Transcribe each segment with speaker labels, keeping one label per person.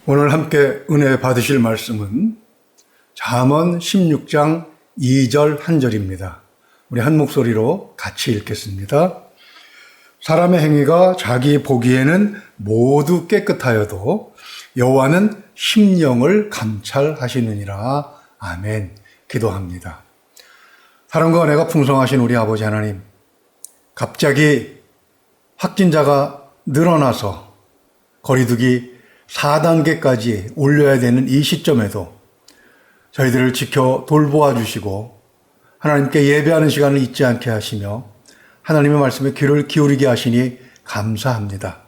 Speaker 1: 오늘 함께 은혜 받으실 말씀은 잠언 16장 2절 한 절입니다. 우리 한 목소리로 같이 읽겠습니다. 사람의 행위가 자기 보기에는 모두 깨끗하여도 여호와는 심령을 감찰하시느니라. 아멘. 기도합니다. 사랑과 은혜가 풍성하신 우리 아버지 하나님, 갑자기 확진자가 늘어나서 거리두기 4단계까지 올려야 되는 이 시점에도 저희들을 지켜 돌보아 주시고 하나님께 예배하는 시간을 잊지 않게 하시며 하나님의 말씀에 귀를 기울이게 하시니 감사합니다.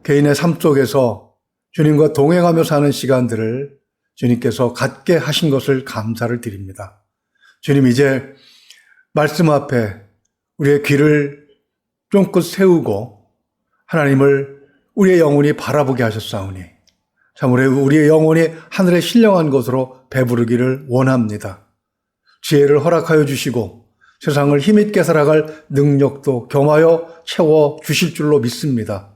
Speaker 1: 개인의 삶 속에서 주님과 동행하며 사는 시간들을 주님께서 갖게 하신 것을 감사를 드립니다. 주님, 이제 말씀 앞에 우리의 귀를 쫑긋 세우고 하나님을 우리의 영혼이 바라보게 하셨사오니 참으로 우리의 영혼이 하늘에 신령한 것으로 배부르기를 원합니다. 지혜를 허락하여 주시고 세상을 힘있게 살아갈 능력도 겸하여 채워 주실 줄로 믿습니다.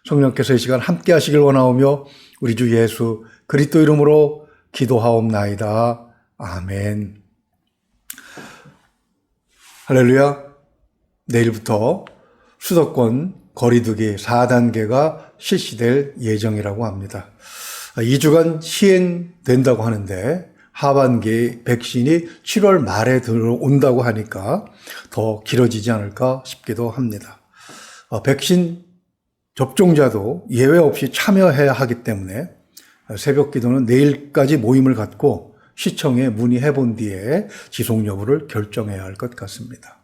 Speaker 1: 성령께서 이 시간 함께 하시길 원하오며 우리 주 예수 그리스도 이름으로 기도하옵나이다. 아멘. 할렐루야. 내일부터 수도권 거리두기 4단계가 실시될 예정이라고 합니다. 2주간 시행된다고 하는데 하반기 백신이 7월 말에 들어온다고 하니까 더 길어지지 않을까 싶기도 합니다. 백신 접종자도 예외 없이 참여해야 하기 때문에 새벽 기도는 내일까지 모임을 갖고 시청에 문의해 본 뒤에 지속 여부를 결정해야 할 것 같습니다.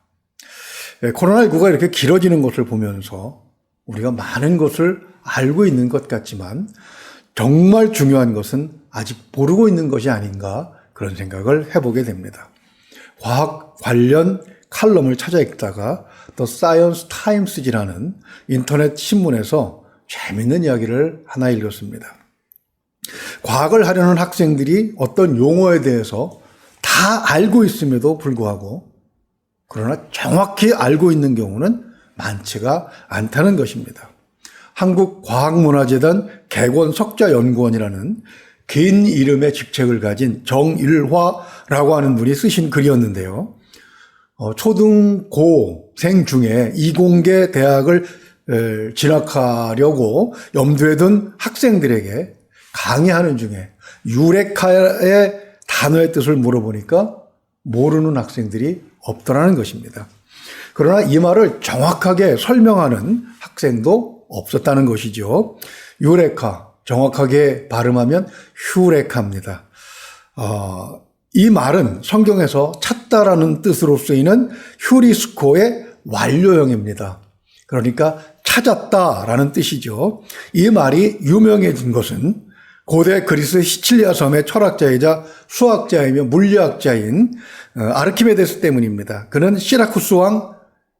Speaker 1: 코로나19가 이렇게 길어지는 것을 보면서 우리가 많은 것을 알고 있는 것 같지만 정말 중요한 것은 아직 모르고 있는 것이 아닌가 그런 생각을 해보게 됩니다. 과학 관련 칼럼을 찾아 읽다가 더 사이언스 타임스지라는 인터넷 신문에서 재미있는 이야기를 하나 읽었습니다. 과학을 하려는 학생들이 어떤 용어에 대해서 다 알고 있음에도 불구하고 그러나 정확히 알고 있는 경우는 많지가 않다는 것입니다. 한국과학문화재단 객원석자연구원이라는 긴 이름의 직책을 가진 정일화라고 하는 분이 쓰신 글이었는데요. 초등고생 중에 이공계 대학을 진학하려고 염두에 둔 학생들에게 강의하는 중에 유레카의 단어의 뜻을 물어보니까 모르는 학생들이 없더라는 것입니다. 그러나 이 말을 정확하게 설명하는 학생도 없었다는 것이죠. 유레카, 정확하게 발음하면 휴레카입니다. 이 말은 성경에서 찾다라는 뜻으로 쓰이는 휴리스코의 완료형입니다. 그러니까 찾았다라는 뜻이죠. 이 말이 유명해진 것은 고대 그리스 시칠리아 섬의 철학자이자 수학자이며 물리학자인 아르키메데스 때문입니다. 그는 시라쿠스 왕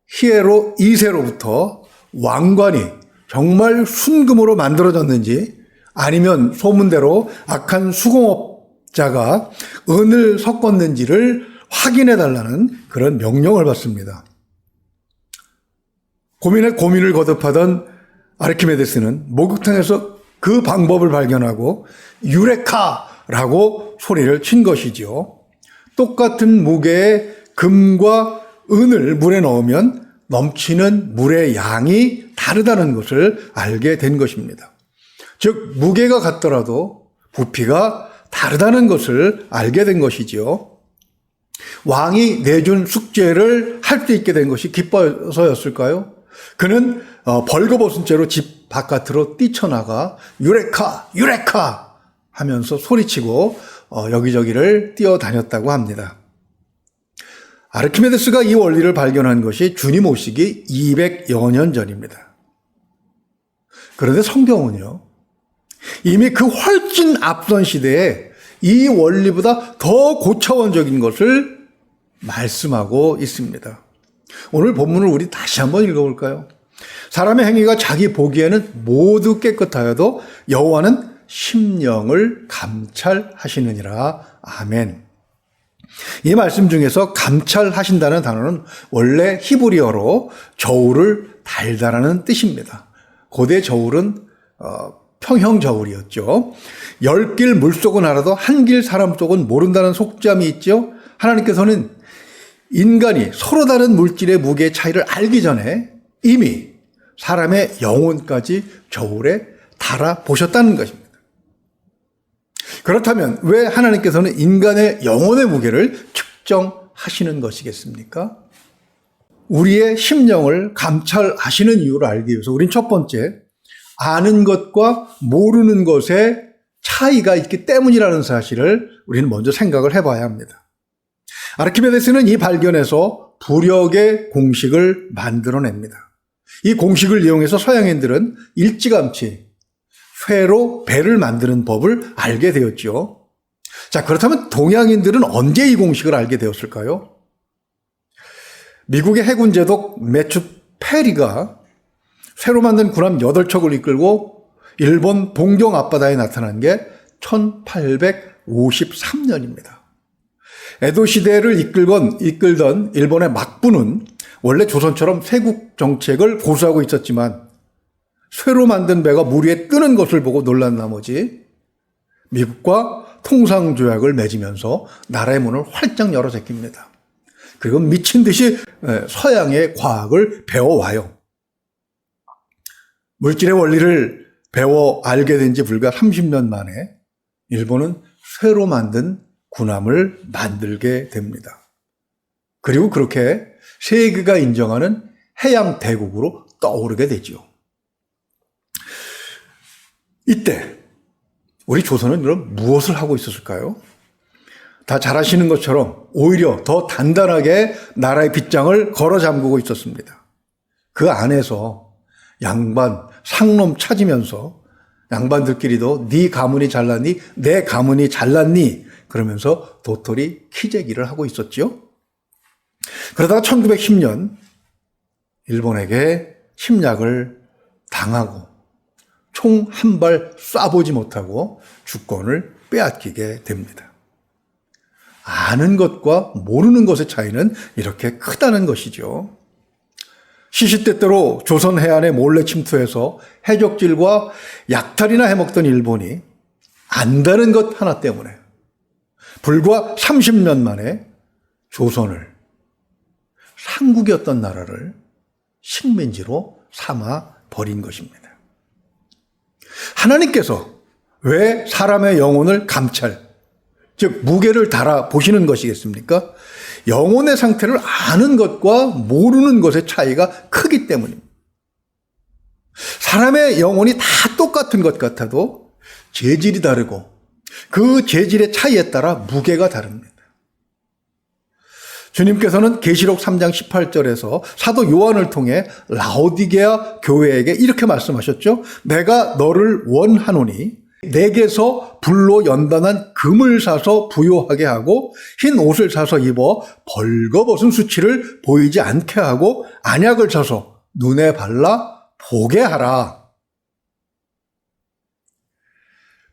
Speaker 1: 히에로 2세로부터 왕관이 정말 순금으로 만들어졌는지 아니면 소문대로 악한 수공업자가 은을 섞었는지를 확인해 달라는 그런 명령을 받습니다. 고민을 거듭하던 아르키메데스는 목욕탕에서 그 방법을 발견하고 유레카라고 소리를 친 것이죠. 똑같은 무게의 금과 은을 물에 넣으면 넘치는 물의 양이 다르다는 것을 알게 된 것입니다. 즉 무게가 같더라도 부피가 다르다는 것을 알게 된 것이지요. 왕이 내준 숙제를 할 수 있게 된 것이 기뻐서였을까요? 그는 벌거벗은 채로 집 바깥으로 뛰쳐나가 유레카 유레카 하면서 소리치고 여기저기를 뛰어다녔다고 합니다. 아르키메데스가 이 원리를 발견한 것이 주님 오시기 200여 년 전입니다. 그런데 성경은요, 이미 그 훨씬 앞선 시대에 이 원리보다 더 고차원적인 것을 말씀하고 있습니다. 오늘 본문을 우리 다시 한번 읽어볼까요? 사람의 행위가 자기 보기에는 모두 깨끗하여도 여호와는 심령을 감찰하시느니라. 아멘. 이 말씀 중에서 감찰하신다는 단어는 원래 히브리어로 저울을 달다라는 뜻입니다. 고대 저울은 평형저울이었죠. 10길 물속은 알아도 한 길 사람 속은 모른다는 속담이 있죠. 하나님께서는 인간이 서로 다른 물질의 무게의 차이를 알기 전에 이미 사람의 영혼까지 저울에 달아보셨다는 것입니다. 그렇다면 왜 하나님께서는 인간의 영혼의 무게를 측정하시는 것이겠습니까? 우리의 심령을 감찰하시는 이유를 알기 위해서 우린 첫 번째, 아는 것과 모르는 것의 차이가 있기 때문이라는 사실을 우리는 먼저 생각을 해봐야 합니다. 아르키메데스는 이 발견에서 부력의 공식을 만들어냅니다. 이 공식을 이용해서 서양인들은 일찌감치 쇠로 배를 만드는 법을 알게 되었죠. 자, 그렇다면 동양인들은 언제 이 공식을 알게 되었을까요? 미국의 해군 제독 매추 페리가 쇠로 만든 군함 8척을 이끌고 일본 동경 앞바다에 나타난 게 1853년입니다. 에도 시대를 이끌던 일본의 막부는 원래 조선처럼 쇄국 정책을 고수하고 있었지만 쇠로 만든 배가 물 위에 뜨는 것을 보고 놀란 나머지 미국과 통상조약을 맺으면서 나라의 문을 활짝 열어 제낍니다. 그리고 미친 듯이 서양의 과학을 배워와요. 물질의 원리를 배워 알게 된 지 불과 30년 만에 일본은 쇠로 만든 군함을 만들게 됩니다. 그리고 그렇게 세계가 인정하는 해양 대국으로 떠오르게 되죠. 이때 우리 조선은 그럼 무엇을 하고 있었을까요? 다 잘 아시는 것처럼 오히려 더 단단하게 나라의 빗장을 걸어 잠그고 있었습니다. 그 안에서 양반, 상놈 찾으면서 양반들끼리도 네 가문이 잘났니? 내 가문이 잘났니? 그러면서 도토리 키재기를 하고 있었죠. 그러다가 1910년 일본에게 침략을 당하고 총 한 발 쏴보지 못하고 주권을 빼앗기게 됩니다. 아는 것과 모르는 것의 차이는 이렇게 크다는 것이죠. 시시때때로 조선 해안에 몰래 침투해서 해적질과 약탈이나 해먹던 일본이 안다는 것 하나 때문에 불과 30년 만에 조선을 상국이었던 나라를 식민지로 삼아 버린 것입니다. 하나님께서 왜 사람의 영혼을 감찰, 즉 무게를 달아 보시는 것이겠습니까? 영혼의 상태를 아는 것과 모르는 것의 차이가 크기 때문입니다. 사람의 영혼이 다 똑같은 것 같아도 재질이 다르고 그 재질의 차이에 따라 무게가 다릅니다. 주님께서는 계시록 3장 18절에서 사도 요한을 통해 라오디게아 교회에게 이렇게 말씀하셨죠. 내가 너를 원하노니 내게서 불로 연단한 금을 사서 부요하게 하고 흰 옷을 사서 입어 벌거벗은 수치를 보이지 않게 하고 안약을 사서 눈에 발라 보게 하라.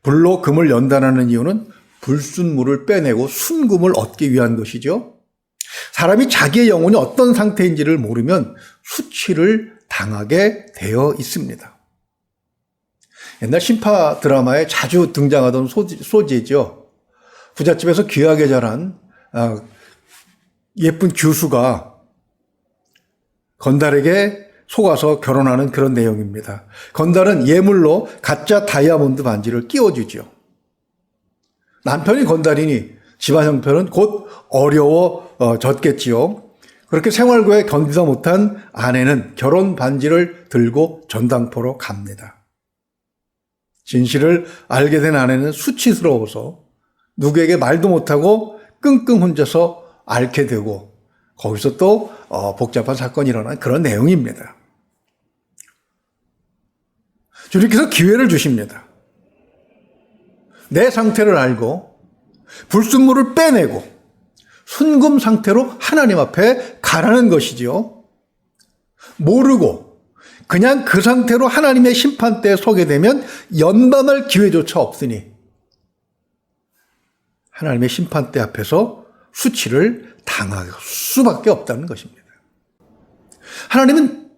Speaker 1: 불로 금을 연단하는 이유는 불순물을 빼내고 순금을 얻기 위한 것이죠. 사람이 자기의 영혼이 어떤 상태인지를 모르면 수치를 당하게 되어 있습니다. 옛날 신파 드라마에 자주 등장하던 소재죠. 부잣집에서 귀하게 자란 예쁜 교수가 건달에게 속아서 결혼하는 그런 내용입니다. 건달은 예물로 가짜 다이아몬드 반지를 끼워주죠. 남편이 건달이니 집안 형편은 곧 어려워졌겠지요. 그렇게 생활고에 견디다 못한 아내는 결혼 반지를 들고 전당포로 갑니다. 진실을 알게 된 아내는 수치스러워서 누구에게 말도 못하고 끙끙 혼자서 앓게 되고 거기서 또 복잡한 사건이 일어난 그런 내용입니다. 주님께서 기회를 주십니다. 내 상태를 알고 불순물을 빼내고 순금 상태로 하나님 앞에 가라는 것이지요. 모르고 그냥 그 상태로 하나님의 심판대에 서게 되면 연단할 기회조차 없으니 하나님의 심판대 앞에서 수치를 당할 수밖에 없다는 것입니다. 하나님은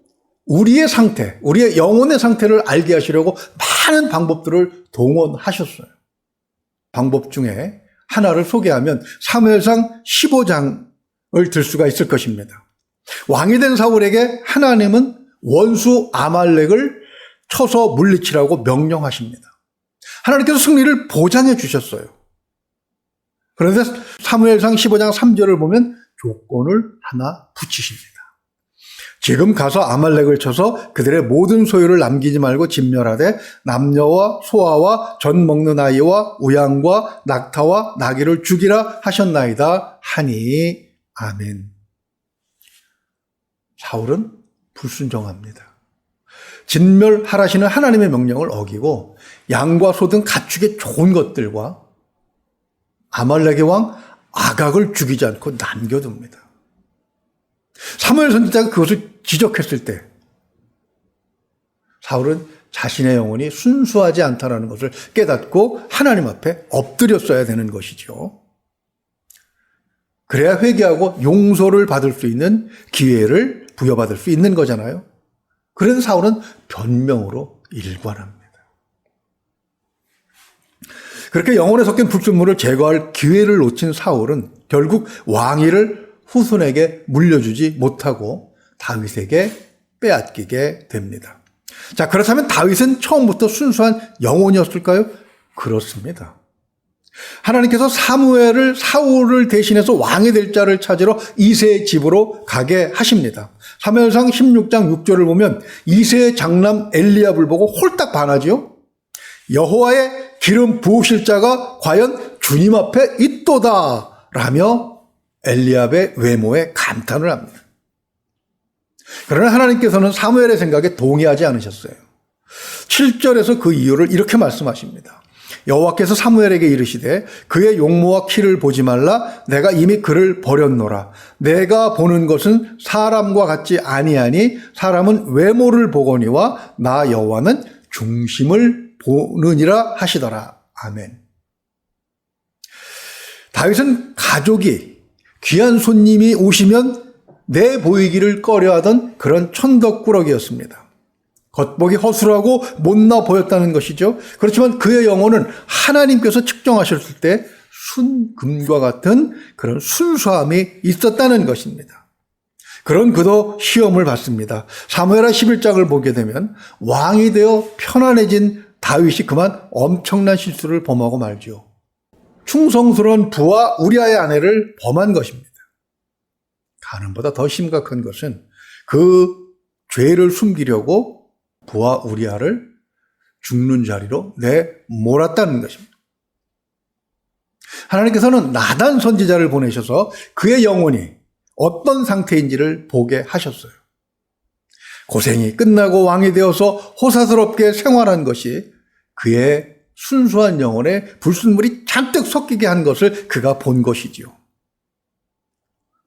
Speaker 1: 우리의 상태, 우리의 영혼의 상태를 알게 하시려고 많은 방법들을 동원하셨어요. 방법 중에 하나를 소개하면 사무엘상 15장을 들 수가 있을 것입니다. 왕이 된 사울에게 하나님은 원수 아말렉을 쳐서 물리치라고 명령하십니다. 하나님께서 승리를 보장해 주셨어요. 그런데 사무엘상 15장 3절을 보면 조건을 하나 붙이십니다. 지금 가서 아말렉을 쳐서 그들의 모든 소유를 남기지 말고 진멸하되 남녀와 소아와 젖 먹는 아이와 우양과 낙타와 나귀를 죽이라 하셨나이다 하니 아멘. 사울은 불순종합니다. 진멸하라시는 하나님의 명령을 어기고 양과 소 등 가축의 좋은 것들과 아말렉의 왕 아각을 죽이지 않고 남겨둡니다. 사무엘 선지자가 그것을 지적했을 때 사울은 자신의 영혼이 순수하지 않다는 것을 깨닫고 하나님 앞에 엎드렸어야 되는 것이죠. 그래야 회개하고 용서를 받을 수 있는 기회를 부여받을 수 있는 거잖아요. 그래서 사울은 변명으로 일관합니다. 그렇게 영혼에 섞인 불순물을 제거할 기회를 놓친 사울은 결국 왕위를 후손에게 물려주지 못하고 다윗에게 빼앗기게 됩니다. 자, 그렇다면 다윗은 처음부터 순수한 영혼이었을까요? 그렇습니다. 하나님께서 사울을 대신해서 왕이 될 자를 찾으러 이새의 집으로 가게 하십니다. 사무엘상 16장 6절을 보면 이새의 장남 엘리압을 보고 홀딱 반하지요. 여호와의 기름 부으실 자가 과연 주님 앞에 있도다 라며 엘리압의 외모에 감탄을 합니다. 그러나 하나님께서는 사무엘의 생각에 동의하지 않으셨어요. 7절에서 그 이유를 이렇게 말씀하십니다. 여호와께서 사무엘에게 이르시되 그의 용모와 키를 보지 말라. 내가 이미 그를 버렸노라. 내가 보는 것은 사람과 같지 아니하니 사람은 외모를 보거니와 나 여호와는 중심을 보느니라 하시더라. 아멘. 다윗은 가족이 귀한 손님이 오시면 내 보이기를 꺼려하던 그런 천덕꾸러기였습니다. 겉보기 허술하고 못나 보였다는 것이죠. 그렇지만 그의 영혼은 하나님께서 측정하셨을 때 순금과 같은 그런 순수함이 있었다는 것입니다. 그런 그도 시험을 받습니다. 사무엘하 11장을 보게 되면 왕이 되어 편안해진 다윗이 그만 엄청난 실수를 범하고 말죠. 충성스러운 부하 우리아의 아내를 범한 것입니다. 가늠보다 더 심각한 것은 그 죄를 숨기려고 부하 우리아를 죽는 자리로 내몰았다는 것입니다. 하나님께서는 나단 선지자를 보내셔서 그의 영혼이 어떤 상태인지를 보게 하셨어요. 고생이 끝나고 왕이 되어서 호사스럽게 생활한 것이 그의 순수한 영혼에 불순물이 잔뜩 섞이게 한 것을 그가 본 것이지요.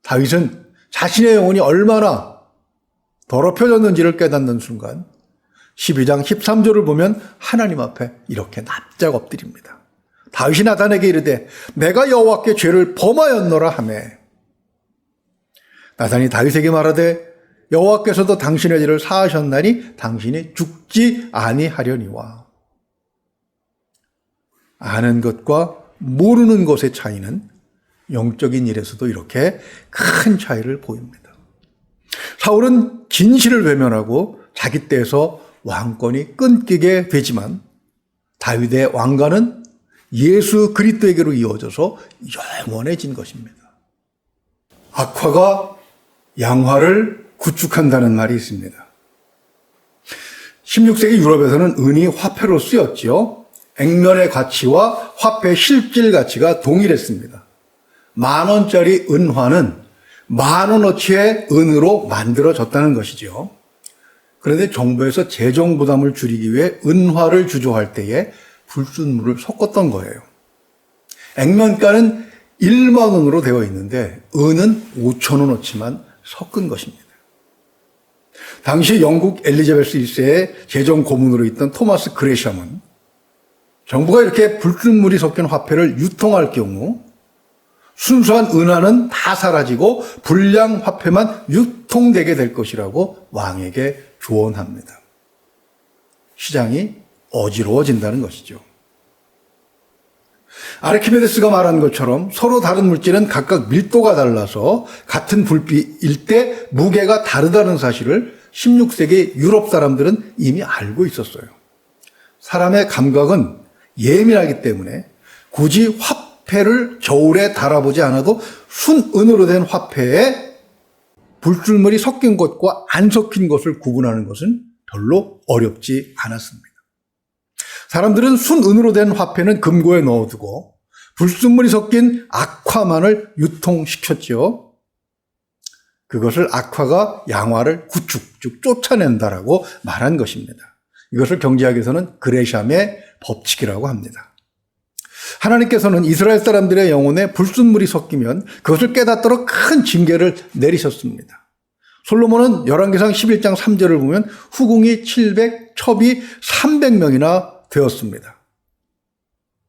Speaker 1: 다윗은 자신의 영혼이 얼마나 더럽혀졌는지를 깨닫는 순간 12장 13절을 보면 하나님 앞에 이렇게 납작 엎드립니다. 다윗이 나단에게 이르되 내가 여호와께 죄를 범하였노라 하매 나단이 다윗에게 말하되 여호와께서도 당신의 죄를 사하셨나니 당신이 죽지 아니하려니와. 아는 것과 모르는 것의 차이는 영적인 일에서도 이렇게 큰 차이를 보입니다. 사울은 진실을 외면하고 자기 때에서 왕권이 끊기게 되지만 다윗의 왕관은 예수 그리스도에게로 이어져서 영원해진 것입니다. 악화가 양화를 구축한다는 말이 있습니다. 16세기 유럽에서는 은이 화폐로 쓰였지요. 액면의 가치와 화폐 실질 가치가 동일했습니다. 10,000원짜리 은화는 10,000원어치의 은으로 만들어졌다는 것이죠. 그런데 정부에서 재정 부담을 줄이기 위해 은화를 주조할 때에 불순물을 섞었던 거예요. 액면가는 1만 원으로 되어 있는데 은은 5,000원어치만 섞은 것입니다. 당시 영국 엘리자베스 1세의 재정 고문으로 있던 토마스 그레샴은 정부가 이렇게 불순물이 섞인 화폐를 유통할 경우 순수한 은화는 다 사라지고 불량 화폐만 유통되게 될 것이라고 왕에게 조언합니다. 시장이 어지러워진다는 것이죠. 아르키메데스가 말한 것처럼 서로 다른 물질은 각각 밀도가 달라서 같은 불빛일 때 무게가 다르다는 사실을 16세기 유럽 사람들은 이미 알고 있었어요. 사람의 감각은 예민하기 때문에 굳이 화폐를 저울에 달아보지 않아도 순은으로 된 화폐에 불순물이 섞인 것과 안 섞인 것을 구분하는 것은 별로 어렵지 않았습니다. 사람들은 순은으로 된 화폐는 금고에 넣어두고 불순물이 섞인 악화만을 유통시켰죠. 그것을 악화가 양화를 구축, 즉 쫓아낸다라고 말한 것입니다. 이것을 경제학에서는 그레샴의 법칙이라고 합니다. 하나님께서는 이스라엘 사람들의 영혼에 불순물이 섞이면 그것을 깨닫도록 큰 징계를 내리셨습니다. 솔로몬은 열왕기상 11장 3절을 보면 후궁이 700, 첩이 300명이나 되었습니다.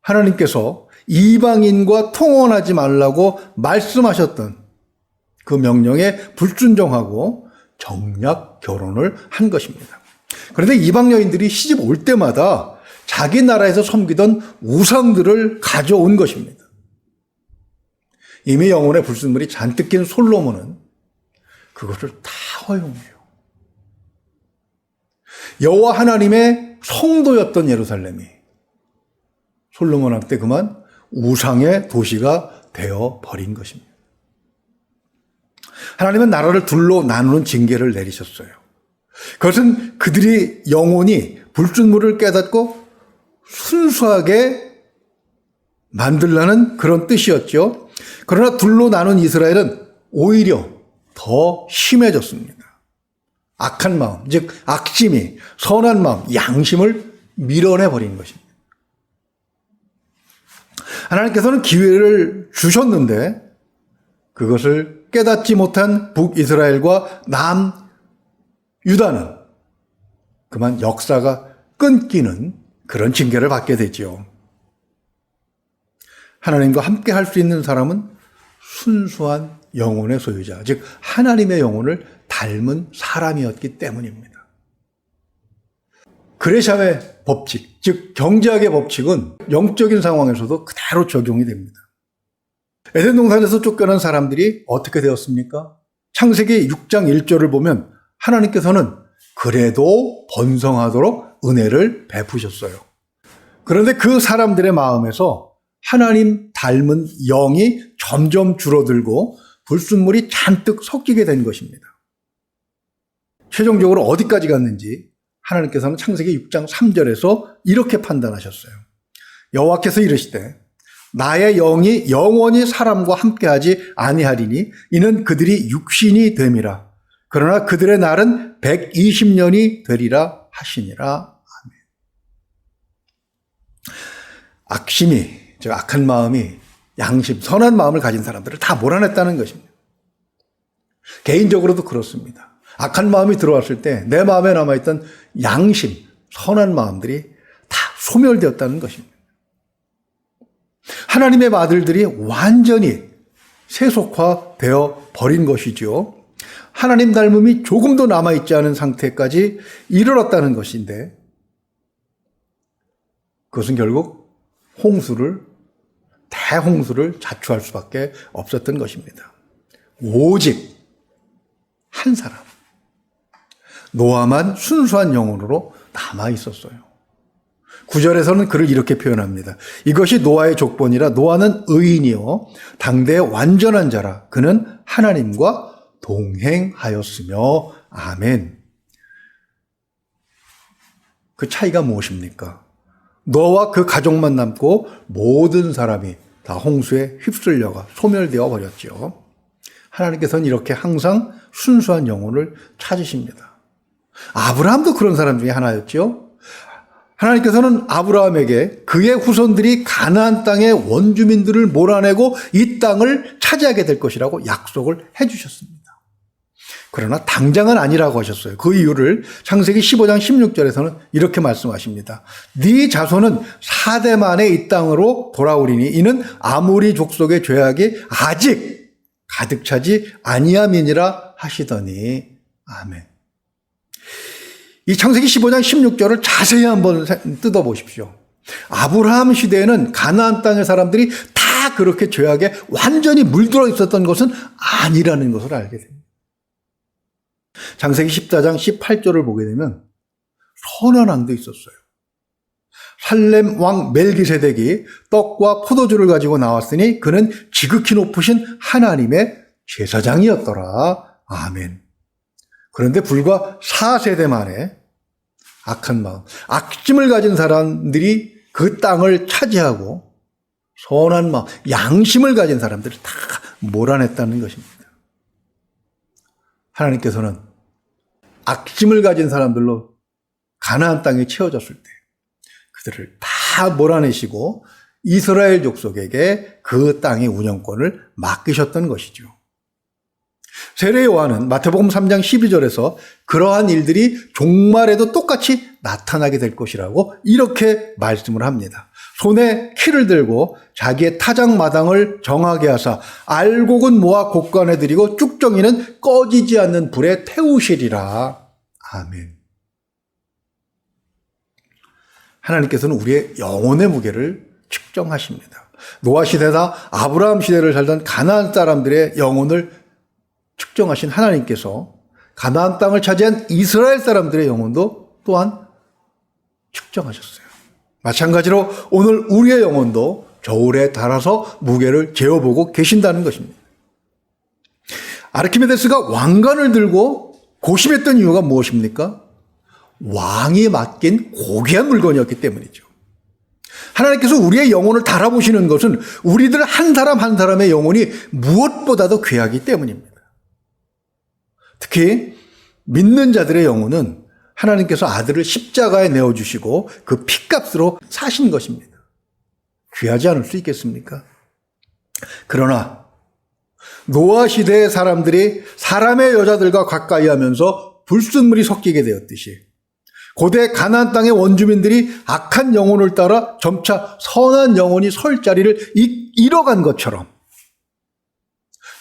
Speaker 1: 하나님께서 이방인과 통혼하지 말라고 말씀하셨던 그 명령에 불순종하고 정략 결혼을 한 것입니다. 그런데 이방 여인들이 시집 올 때마다 자기 나라에서 섬기던 우상들을 가져온 것입니다. 이미 영혼의 불순물이 잔뜩 낀 솔로몬은 그것을 다 허용해요. 여호와 하나님의 성도였던 예루살렘이 솔로몬한테 그만 우상의 도시가 되어 버린 것입니다. 하나님은 나라를 둘로 나누는 징계를 내리셨어요. 그것은 그들의 영혼이 불순물을 깨닫고 순수하게 만들라는 그런 뜻이었죠. 그러나 둘로 나눈 이스라엘은 오히려 더 심해졌습니다. 악한 마음, 즉 악심이 선한 마음, 양심을 밀어내버린 것입니다. 하나님께서는 기회를 주셨는데 그것을 깨닫지 못한 북이스라엘과 남유다는 그만 역사가 끊기는 그런 징계를 받게 되지요. 하나님과 함께 할 수 있는 사람은 순수한 영혼의 소유자, 즉 하나님의 영혼을 닮은 사람이었기 때문입니다. 그레샴의 법칙, 즉 경제학의 법칙은 영적인 상황에서도 그대로 적용이 됩니다. 에덴 동산에서 쫓겨난 사람들이 어떻게 되었습니까? 창세기 6장 1절을 보면 하나님께서는 그래도 번성하도록 은혜를 베푸셨어요. 그런데 그 사람들의 마음에서 하나님 닮은 영이 점점 줄어들고 불순물이 잔뜩 섞이게 된 것입니다. 최종적으로 어디까지 갔는지 하나님께서는 창세기 6장 3절에서 이렇게 판단하셨어요. 여호와께서 이르시되 나의 영이 영원히 사람과 함께하지 아니하리니 이는 그들이 육신이 됨이라. 그러나 그들의 날은 120년이 되리라 하시니라. 아멘. 악심이, 즉 악한 마음이 양심, 선한 마음을 가진 사람들을 다 몰아냈다는 것입니다. 개인적으로도 그렇습니다. 악한 마음이 들어왔을 때 내 마음에 남아있던 양심, 선한 마음들이 다 소멸되었다는 것입니다. 하나님의 아들들이 완전히 세속화되어 버린 것이죠. 하나님 닮음이 조금도 남아있지 않은 상태까지 이르렀다는 것인데 그것은 결국 대홍수를 자초할 수밖에 없었던 것입니다. 오직 한 사람, 노아만 순수한 영혼으로 남아 있었어요. 9절에서는 그를 이렇게 표현합니다. 이것이 노아의 족본이라 노아는 의인이요 당대의 완전한 자라 그는 하나님과 동행하였으며 아멘. 그 차이가 무엇입니까? 노아와 그 가족만 남고 모든 사람이 다 홍수에 휩쓸려가 소멸되어 버렸죠. 하나님께서는 이렇게 항상 순수한 영혼을 찾으십니다. 아브라함도 그런 사람 중에 하나였죠. 하나님께서는 아브라함에게 그의 후손들이 가나안 땅의 원주민들을 몰아내고 이 땅을 차지하게 될 것이라고 약속을 해주셨습니다. 그러나 당장은 아니라고 하셨어요. 그 이유를 창세기 15장 16절에서는 이렇게 말씀하십니다. 네 자손은 4대 만에 이 땅으로 돌아오리니 이는 아모리 족속의 죄악이 아직 가득 차지 아니함이니라 하시더니 아멘. 이 창세기 15장 16절을 자세히 한번 뜯어보십시오. 아브라함 시대에는 가나안 땅의 사람들이 다 그렇게 죄악에 완전히 물들어 있었던 것은 아니라는 것을 알게 됩니다. 창세기 14장 18절을 보게 되면 선한 왕도 있었어요. 살렘 왕 멜기세덱이 떡과 포도주를 가지고 나왔으니 그는 지극히 높으신 하나님의 제사장이었더라. 아멘. 그런데 불과 4세대 만에 악한 마음, 악심을 가진 사람들이 그 땅을 차지하고 선한 마음, 양심을 가진 사람들을 다 몰아냈다는 것입니다. 하나님께서는 악심을 가진 사람들로 가나안 땅이 채워졌을 때 그들을 다 몰아내시고 이스라엘 족속에게 그 땅의 운영권을 맡기셨던 것이죠. 세례 요한은 마태복음 3장 12절에서 그러한 일들이 종말에도 똑같이 나타나게 될 것이라고 이렇게 말씀을 합니다. 손에 키를 들고 자기의 타작마당을 정하게 하사 알곡은 모아 곡간에 들이고 쭉정이는 꺼지지 않는 불에 태우시리라. 아멘. 하나님께서는 우리의 영혼의 무게를 측정하십니다. 노아 시대나 아브라함 시대를 살던 가나안 사람들의 영혼을 측정하신 하나님께서 가나안 땅을 차지한 이스라엘 사람들의 영혼도 또한 측정하셨어요. 마찬가지로 오늘 우리의 영혼도 저울에 달아서 무게를 재어보고 계신다는 것입니다. 아르키메데스가 왕관을 들고 고심했던 이유가 무엇입니까? 왕이 맡긴 고귀한 물건이었기 때문이죠. 하나님께서 우리의 영혼을 달아보시는 것은 우리들 한 사람 한 사람의 영혼이 무엇보다도 귀하기 때문입니다. 특히 믿는 자들의 영혼은 하나님께서 아들을 십자가에 내어주시고 그 피값으로 사신 것입니다. 귀하지 않을 수 있겠습니까? 그러나 노아 시대의 사람들이 사람의 여자들과 가까이 하면서 불순물이 섞이게 되었듯이 고대 가나안 땅의 원주민들이 악한 영혼을 따라 점차 선한 영혼이 설 자리를 잃어간 것처럼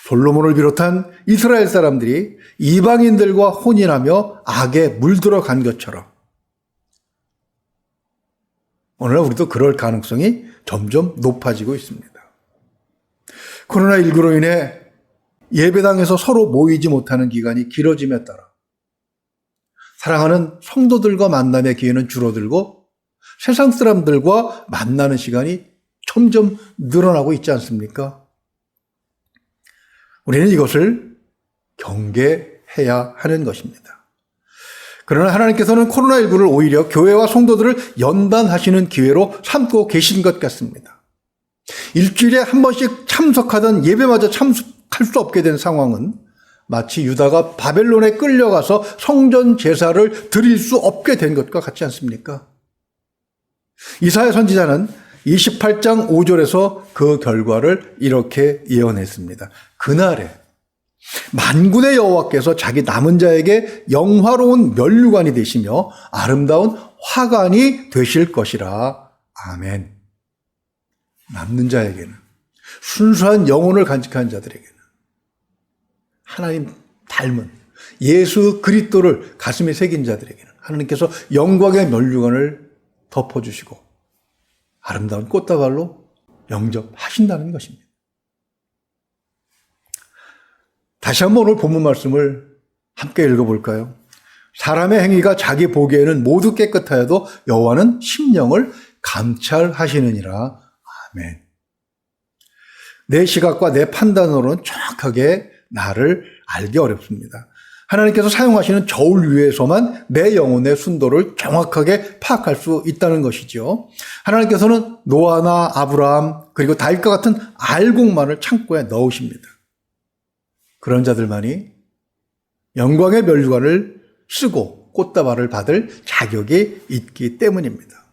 Speaker 1: 솔로몬을 비롯한 이스라엘 사람들이 이방인들과 혼인하며 악에 물들어간 것처럼 오늘날 우리도 그럴 가능성이 점점 높아지고 있습니다. 코로나19로 인해 예배당에서 서로 모이지 못하는 기간이 길어짐에 따라 사랑하는 성도들과 만남의 기회는 줄어들고 세상 사람들과 만나는 시간이 점점 늘어나고 있지 않습니까? 우리는 이것을 경계해야 하는 것입니다. 그러나 하나님께서는 코로나19를 오히려 교회와 성도들을 연단하시는 기회로 삼고 계신 것 같습니다. 일주일에 한 번씩 참석하던 예배마저 참석할 수 없게 된 상황은 마치 유다가 바벨론에 끌려가서 성전 제사를 드릴 수 없게 된 것과 같지 않습니까? 이사야 선지자는 28장 5절에서 그 결과를 이렇게 예언했습니다. 그날에 만군의 여호와께서 자기 남은 자에게 영화로운 면류관이 되시며 아름다운 화관이 되실 것이라. 아멘. 남는 자에게는, 순수한 영혼을 간직한 자들에게는, 하나님 닮은 예수 그리스도를 가슴에 새긴 자들에게는 하나님께서 영광의 면류관을 덮어주시고 아름다운 꽃다발로 영접하신다는 것입니다. 다시 한번 오늘 본문 말씀을 함께 읽어볼까요? 사람의 행위가 자기 보기에는 모두 깨끗하여도 여호와는 심령을 감찰하시느니라. 아멘. 내 시각과 내 판단으로는 정확하게 나를 알기 어렵습니다. 하나님께서 사용하시는 저울 위에서만 내 영혼의 순도를 정확하게 파악할 수 있다는 것이죠. 하나님께서는 노아나 아브라함 그리고 다윗과 같은 알곡만을 창고에 넣으십니다. 그런 자들만이 영광의 면류관을 쓰고 꽃다발을 받을 자격이 있기 때문입니다.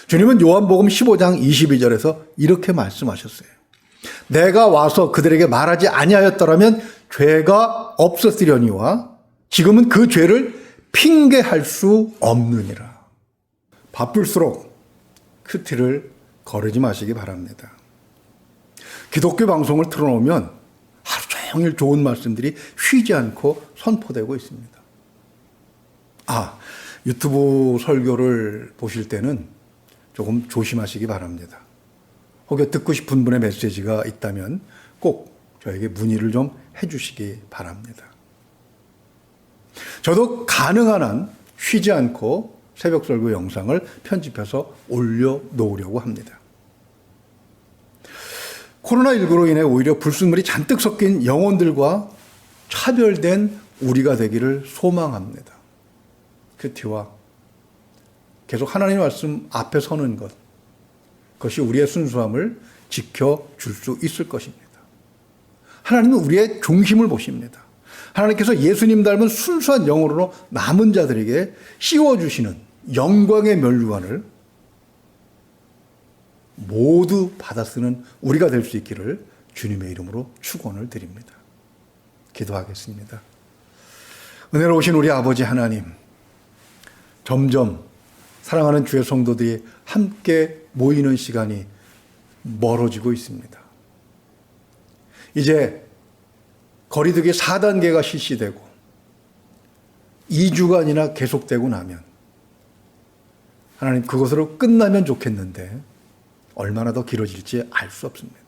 Speaker 1: 주님은 요한복음 15장 22절에서 이렇게 말씀하셨어요. 내가 와서 그들에게 말하지 아니하였더라면 죄가 없었으려니와 지금은 그 죄를 핑계할 수 없느니라. 바쁠수록 큐티를 거르지 마시기 바랍니다. 기독교 방송을 틀어놓으면 하루 종일 좋은 말씀들이 쉬지 않고 선포되고 있습니다. 유튜브 설교를 보실 때는 조금 조심하시기 바랍니다. 혹여 듣고 싶은 분의 메시지가 있다면 꼭 저에게 문의를 좀 해주시기 바랍니다. 저도 가능한 한 쉬지 않고 새벽 설교 영상을 편집해서 올려놓으려고 합니다. 코로나19로 인해 오히려 불순물이 잔뜩 섞인 영혼들과 차별된 우리가 되기를 소망합니다. 그 뒤와 계속 하나님의 말씀 앞에 서는 것, 그것이 우리의 순수함을 지켜줄 수 있을 것입니다. 하나님은 우리의 중심을 보십니다. 하나님께서 예수님 닮은 순수한 영혼으로 남은 자들에게 씌워주시는 영광의 면류관을 모두 받아 쓰는 우리가 될 수 있기를 주님의 이름으로 축원을 드립니다. 기도하겠습니다. 은혜로우신 우리 아버지 하나님, 점점 사랑하는 주의 성도들이 함께 모이는 시간이 멀어지고 있습니다. 이제 거리두기 4단계가 실시되고 2주간이나 계속되고 나면 하나님 그것으로 끝나면 좋겠는데 얼마나 더 길어질지 알 수 없습니다.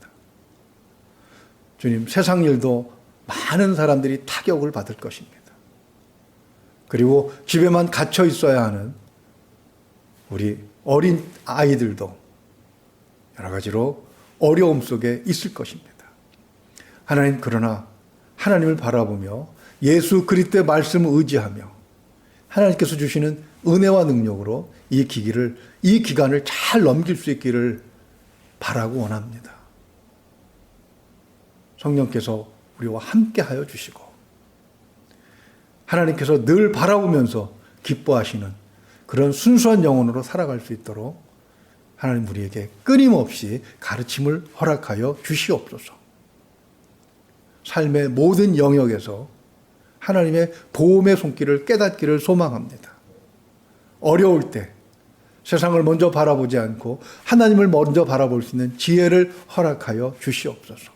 Speaker 1: 주님, 세상 일도 많은 사람들이 타격을 받을 것입니다. 그리고 집에만 갇혀 있어야 하는 우리 어린 아이들도 여러 가지로 어려움 속에 있을 것입니다. 하나님, 그러나 하나님을 바라보며 예수 그리스도의 말씀을 의지하며 하나님께서 주시는 은혜와 능력으로 이 기간을 잘 넘길 수 있기를 바라고 원합니다. 성령께서 우리와 함께 하여 주시고 하나님께서 늘 바라보면서 기뻐하시는 그런 순수한 영혼으로 살아갈 수 있도록 하나님 우리에게 끊임없이 가르침을 허락하여 주시옵소서. 삶의 모든 영역에서 하나님의 보험의 손길을 깨닫기를 소망합니다. 어려울 때 세상을 먼저 바라보지 않고 하나님을 먼저 바라볼 수 있는 지혜를 허락하여 주시옵소서.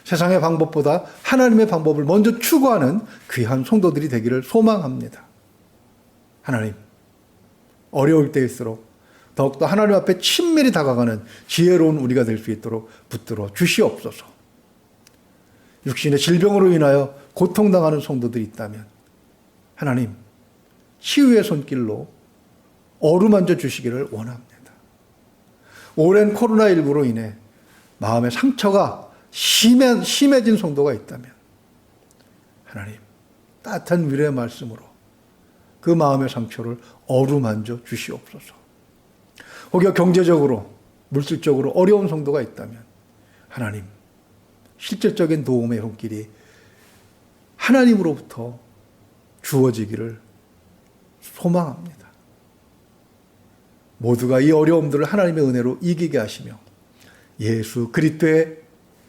Speaker 1: 세상의 방법보다 하나님의 방법을 먼저 추구하는 귀한 성도들이 되기를 소망합니다. 하나님, 어려울 때일수록 더욱더 하나님 앞에 친밀히 다가가는 지혜로운 우리가 될 수 있도록 붙들어 주시옵소서. 육신의 질병으로 인하여 고통당하는 성도들이 있다면 하나님, 치유의 손길로 어루만져 주시기를 원합니다. 오랜 코로나19로 인해 마음의 상처가 심해진 성도가 있다면 하나님, 따뜻한 위로의 말씀으로 그 마음의 상처를 어루만져 주시옵소서. 혹여 경제적으로, 물질적으로 어려운 성도가 있다면 하나님, 실질적인 도움의 손길이 하나님으로부터 주어지기를 소망합니다. 모두가 이 어려움들을 하나님의 은혜로 이기게 하시며 예수 그리스도의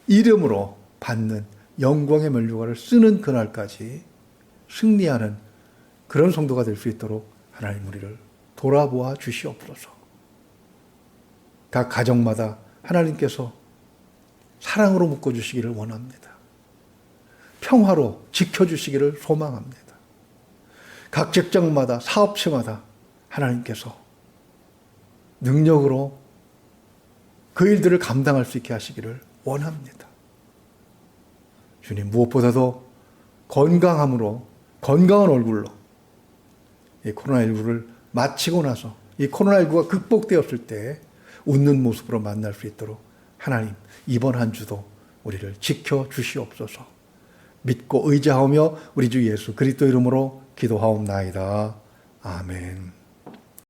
Speaker 1: 이름으로 받는 영광의 면류관을 쓰는 그날까지 승리하는 그런 성도가 될 수 있도록 하나님 우리를 돌아보아 주시옵소서. 각 가정마다 하나님께서 사랑으로 묶어주시기를 원합니다. 평화로 지켜주시기를 소망합니다. 각 직장마다, 사업체마다 하나님께서 능력으로 그 일들을 감당할 수 있게 하시기를 원합니다. 주님, 무엇보다도 건강함으로, 건강한 얼굴로 이 코로나19를 마치고 나서 이 코로나19가 극복되었을 때 웃는 모습으로 만날 수 있도록 하나님, 이번 한 주도 우리를 지켜주시옵소서. 믿고 의지하며 우리 주 예수 그리스도 이름으로 기도하옵나이다. 아멘.